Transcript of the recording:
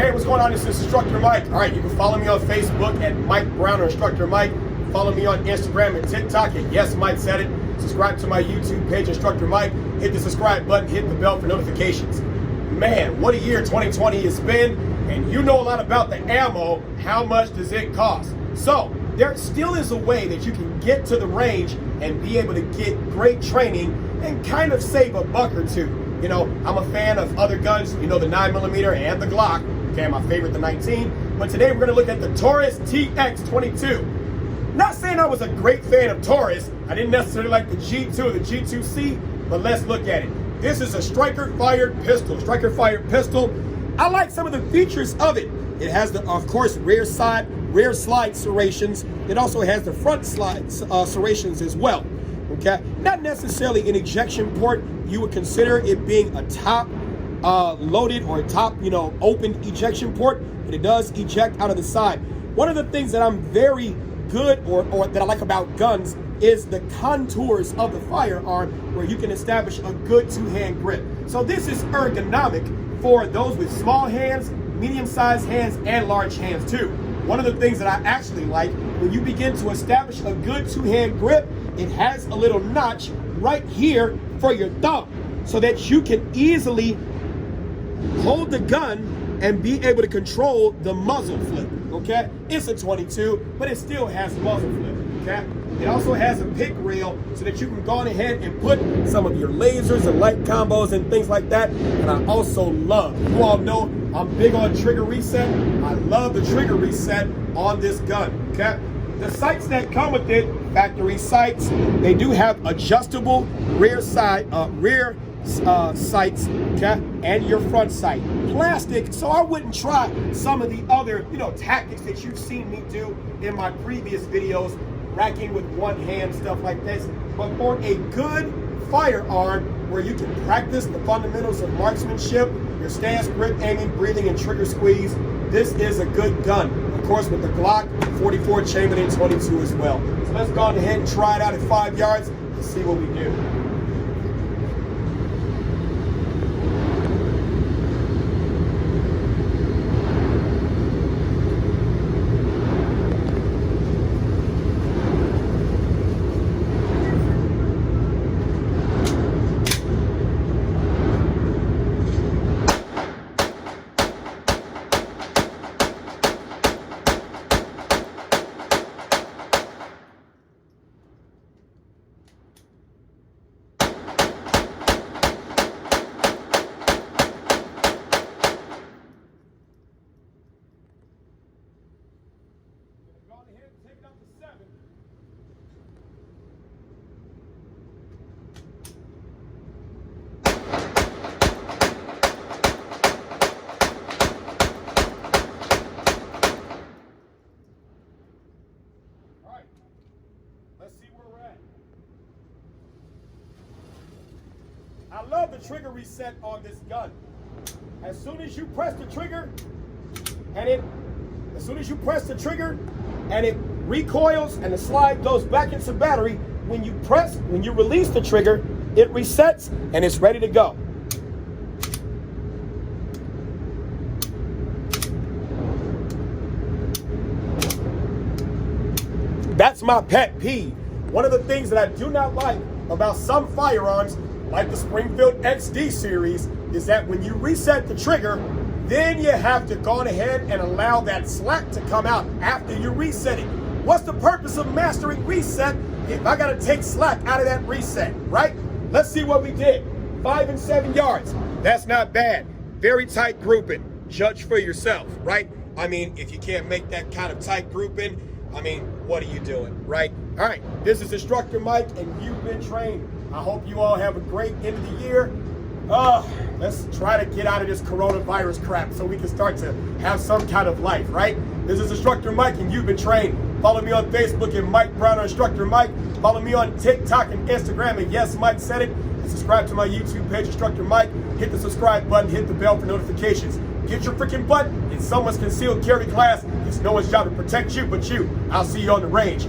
Hey, what's going on? This is Instructor Mike. All right, you can follow me on Facebook at Mike Brown or Instructor Mike. Follow me on Instagram and TikTok at Yes Mike Said It. Subscribe to my YouTube page, Instructor Mike. Hit the subscribe button, hit the bell for notifications. Man, what a year 2020 has been, and you know a lot about the ammo. How much does it cost? So there still is a way that you can get to the range and be able to get great training and kind of save a buck or two. You know, I'm a fan of other guns, you know, the 9mm and the Glock. Okay, my favorite, the 19. But today we're gonna look at the Taurus TX22. Not saying I was a great fan of Taurus. I didn't necessarily like the G2 or the G2C, but let's look at it. This is a striker-fired pistol. I like some of the features of it. It has the, of course, rear slide serrations. It also has the front slide serrations as well. Okay, not necessarily an ejection port. You would consider it being a top loaded or top, open ejection port, but it does eject out of the side. One of the things that I'm very good or that I like about guns is the contours of the firearm, where you can establish a good two-hand grip. So this is ergonomic for those with small hands, medium-sized hands, and large hands too. One of the things that I actually like, when you begin to establish a good two-hand grip, it has a little notch right here for your thumb, so that you can easily hold the gun and be able to control the muzzle flip, okay? It's a 22, but it still has muzzle flip, okay? It also has a pick rail so that you can go on ahead and put some of your lasers and light combos and things like that. And I also love, you all know I'm big on trigger reset. I love the trigger reset on this gun, okay? The sights that come with it, factory sights, they do have adjustable rear sights, okay, and your front sight. Plastic, so I wouldn't try some of the other, tactics that you've seen me do in my previous videos, racking with one hand, stuff like this. But for a good firearm where you can practice the fundamentals of marksmanship, your stance, grip, aiming, breathing, and trigger squeeze, this is a good gun. Of course, with the Glock 44 chambered 22 as well. So let's go ahead and try it out at 5 yards and see what we do. Take it up to 7. All right, let's see where we're at. I love the trigger reset on this gun. As soon as you press the trigger, and it recoils and the slide goes back into battery, when you release the trigger, it resets and it's ready to go. That's my pet peeve. One of the things that I do not like about some firearms, like the Springfield XD series, is that when you reset the trigger, then you have to go ahead and allow that slack to come out after you reset it. What's the purpose of mastering reset if I gotta take slack out of that reset, right? Let's see what we did. 5 and 7 yards. That's not bad. Very tight grouping. Judge for yourself, right? I mean, if you can't make that kind of tight grouping, I mean, what are you doing, right? All right, this is Instructor Mike, and you've been trained. I hope you all have a great end of the year. Let's try to get out of this coronavirus crap so we can start to have some kind of life, right? This is Instructor Mike, and you've been trained. Follow me on Facebook at Mike Brown or Instructor Mike. Follow me on TikTok and Instagram at Yes Mike Said It. And subscribe to my YouTube page, Instructor Mike. Hit the subscribe button, hit the bell for notifications. Get your freaking butt in someone's concealed carry class. It's no one's job to protect you but you. I'll see you on the range.